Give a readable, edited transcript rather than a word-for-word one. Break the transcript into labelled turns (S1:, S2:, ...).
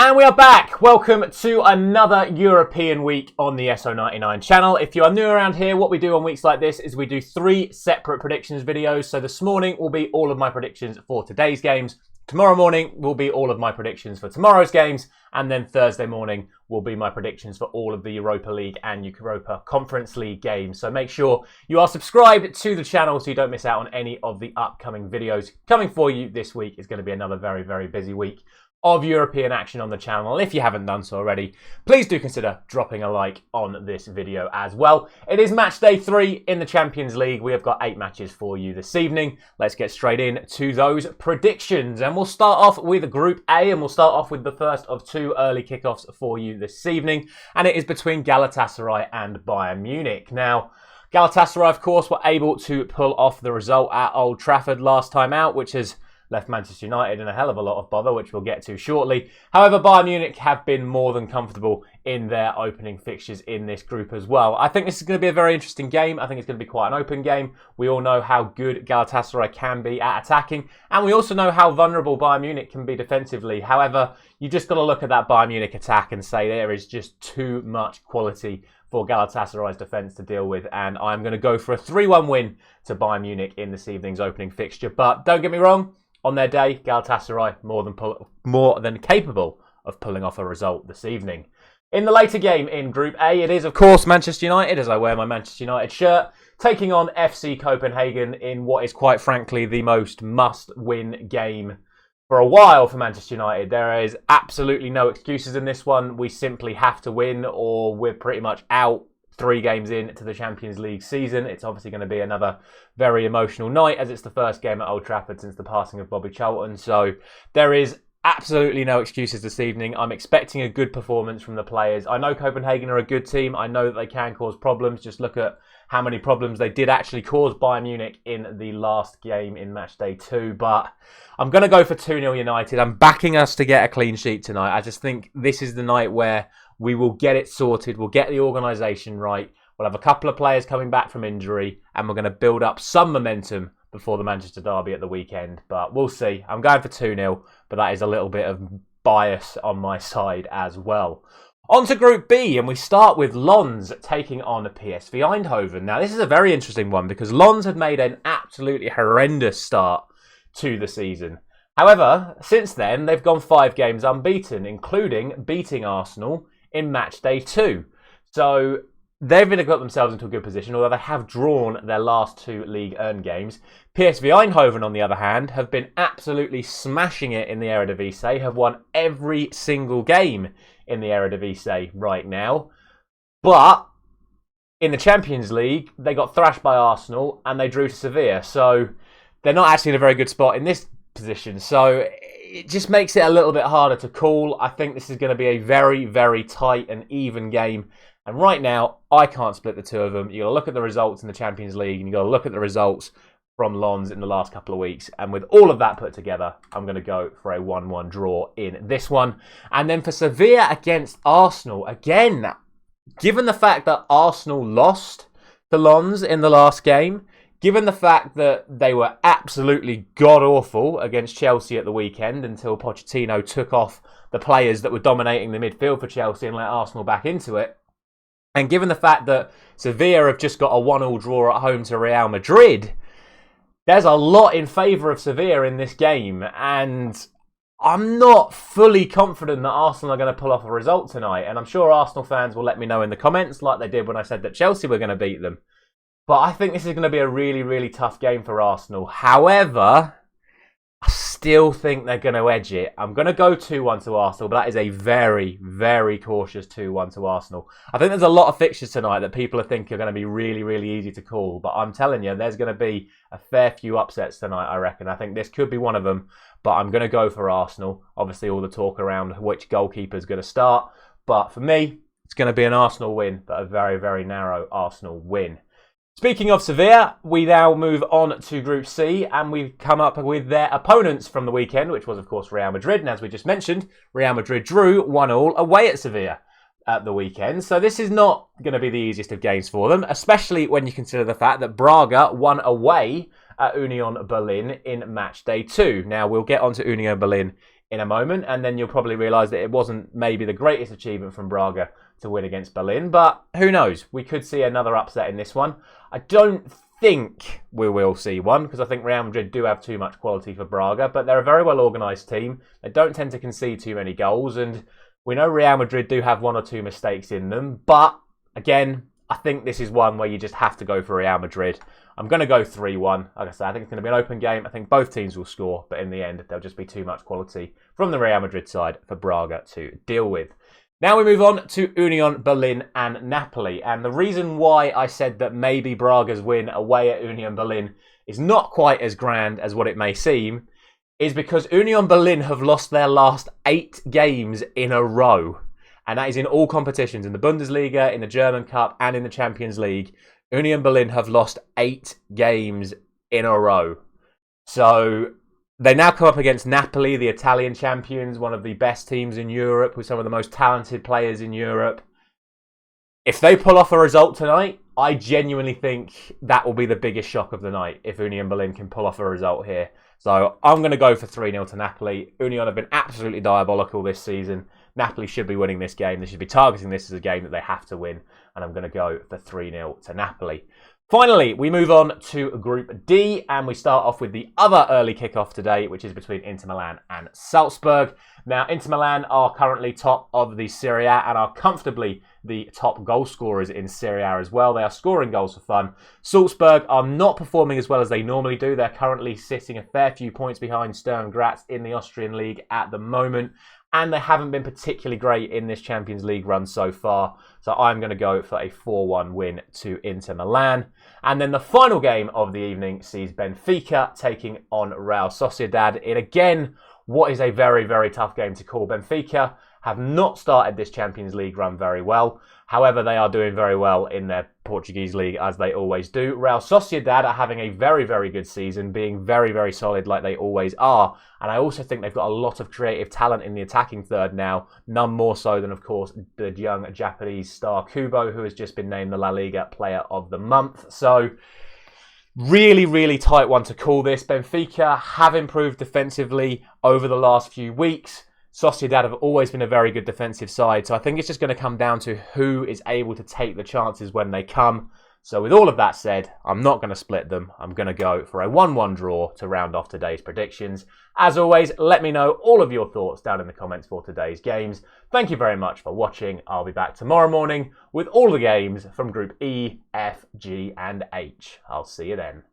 S1: And we are back. Welcome to another European week on the SO99 channel. If you are new around here, what we do on weeks like this is we do 3 separate predictions videos. So this morning will be all of my predictions for today's games. Tomorrow morning will be all of my predictions for tomorrow's games. And then Thursday morning will be my predictions for all of the Europa League and Europa Conference League games. So make sure you are subscribed to the channel so you don't miss out on any of the upcoming videos coming for you. This week is going to be another very, very busy week of European action on the channel. If you haven't done so already, please do consider dropping a like on this video as well. It is match day 3 in the Champions League. We have got 8 matches for you this evening. Let's get straight in to those predictions. And we'll start off with Group A, and we'll start off with the first of 2 early kickoffs for you this evening. And it is between Galatasaray and Bayern Munich. Now, Galatasaray, of course, were able to pull off the result at Old Trafford last time out, which has left Manchester United in a hell of a lot of bother, which we'll get to shortly. However, Bayern Munich have been more than comfortable in their opening fixtures in this group as well. I think this is going to be a very interesting game. I think it's going to be quite an open game. We all know how good Galatasaray can be at attacking, and we also know how vulnerable Bayern Munich can be defensively. However, you just got to look at that Bayern Munich attack and say there is just too much quality for Galatasaray's defence to deal with, and I'm going to go for a 3-1 win to Bayern Munich in this evening's opening fixture. But don't get me wrong, on their day, Galatasaray more than capable of pulling off a result this evening. In the later game in Group A, it is, of course, Manchester United, as I wear my Manchester United shirt, taking on FC Copenhagen in what is, quite frankly, the most must-win game for a while for Manchester United. There is absolutely no excuses in this one. We simply have to win, or we're pretty much out 3 games into the Champions League season. It's obviously going to be another very emotional night, as it's the first game at Old Trafford since the passing of Bobby Charlton. So there is absolutely no excuses this evening. I'm expecting a good performance from the players. I know Copenhagen are a good team. I know that they can cause problems. Just look at how many problems they did actually cause Bayern Munich in the last game in match day 2. But I'm going to go for 2-0 United. I'm backing us to get a clean sheet tonight. I just think this is the night where we will get it sorted. We'll get the organisation right. We'll have a couple of players coming back from injury, and we're going to build up some momentum before the Manchester derby at the weekend. But we'll see. I'm going for 2-0, but that is a little bit of bias on my side as well. On to Group B, and we start with Lens taking on PSV Eindhoven. Now, this is a very interesting one because Lens had made an absolutely horrendous start to the season. However, since then, they've gone 5 games unbeaten, including beating Arsenal in match day 2. So they've really got themselves into a good position, although they have drawn their last 2 league earned games. PSV Eindhoven, on the other hand, have been absolutely smashing it in the Eredivisie, have won every single game in the Eredivisie right now. But in the Champions League, they got thrashed by Arsenal and they drew to Seville. So they're not actually in a very good spot in this position. So it just makes it a little bit harder to call. I think this is going to be a very, very tight and even game. And right now, I can't split the 2 of them. You've got to look at the results in the Champions League, and you've got to look at the results from Lens in the last couple of weeks. And with all of that put together, I'm going to go for a 1-1 draw in this one. And then for Sevilla against Arsenal, again, given the fact that Arsenal lost to Lens in the last game, given the fact that they were absolutely god-awful against Chelsea at the weekend until Pochettino took off the players that were dominating the midfield for Chelsea and let Arsenal back into it, and given the fact that Sevilla have just got a 1-1 draw at home to Real Madrid, there's a lot in favour of Sevilla in this game, and I'm not fully confident that Arsenal are going to pull off a result tonight, and I'm sure Arsenal fans will let me know in the comments like they did when I said that Chelsea were going to beat them. But I think this is going to be a really, really tough game for Arsenal. However, I still think they're going to edge it. I'm going to go 2-1 to Arsenal, but that is a very, very cautious 2-1 to Arsenal. I think there's a lot of fixtures tonight that people think are going to be really, really easy to call. But I'm telling you, there's going to be a fair few upsets tonight, I reckon. I think this could be one of them, but I'm going to go for Arsenal. Obviously, all the talk around which goalkeeper is going to start. But for me, it's going to be an Arsenal win, but a very, very narrow Arsenal win. Speaking of Sevilla, we now move on to Group C, and we've come up with their opponents from the weekend, which was, of course, Real Madrid. And as we just mentioned, Real Madrid drew 1-1 away at Sevilla at the weekend. So this is not going to be the easiest of games for them, especially when you consider the fact that Braga won away at Union Berlin in match day 2. Now, we'll get on to Union Berlin in a moment, and then you'll probably realise that it wasn't maybe the greatest achievement from Braga to win against Berlin, but who knows? We could see another upset in this one. I don't think we will see one, because I think Real Madrid do have too much quality for Braga, but they're a very well organised team. They don't tend to concede too many goals, and we know Real Madrid do have one or two mistakes in them, but again, I think this is one where you just have to go for Real Madrid. I'm going to go 3-1. Like I said, I think it's going to be an open game. I think both teams will score, but in the end, there'll just be too much quality from the Real Madrid side for Braga to deal with. Now we move on to Union Berlin and Napoli. And the reason why I said that maybe Braga's win away at Union Berlin is not quite as grand as what it may seem is because Union Berlin have lost their last 8 games in a row. And that is in all competitions, in the Bundesliga, in the German Cup, and in the Champions League. Union Berlin have lost 8 games in a row. So they now come up against Napoli, the Italian champions, one of the best teams in Europe, with some of the most talented players in Europe. If they pull off a result tonight, I genuinely think that will be the biggest shock of the night, if Union Berlin can pull off a result here. So I'm going to go for 3-0 to Napoli. Union have been absolutely diabolical this season. Napoli should be winning this game. They should be targeting this as a game that they have to win. And I'm going to go for 3-0 to Napoli. Finally, we move on to Group D, and we start off with the other early kickoff today, which is between Inter Milan and Salzburg. Now, Inter Milan are currently top of the Serie A and are comfortably the top goal scorers in Serie A as well. They are scoring goals for fun. Salzburg are not performing as well as they normally do. They're currently sitting a fair few points behind Sturm Graz in the Austrian League at the moment, and they haven't been particularly great in this Champions League run so far. So I'm going to go for a 4-1 win to Inter Milan. And then the final game of the evening sees Benfica taking on Real Sociedad in, again, what is a very, very tough game to call. Benfica have not started this Champions League run very well. However, they are doing very well in their Portuguese league, as they always do. Real Sociedad are having a very, very good season, being very, very solid like they always are. And I also think they've got a lot of creative talent in the attacking third now, none more so than, of course, the young Japanese star Kubo, who has just been named the La Liga Player of the Month. So really, really tight one to call this. Benfica have improved defensively over the last few weeks. Sociedad have always been a very good defensive side, so I think it's just going to come down to who is able to take the chances when they come. So with all of that said, I'm not going to split them. I'm going to go for a 1-1 draw to round off today's predictions. As always, let me know all of your thoughts down in the comments for today's games. Thank you very much for watching. I'll be back tomorrow morning with all the games from Group E, F, G and H. I'll see you then.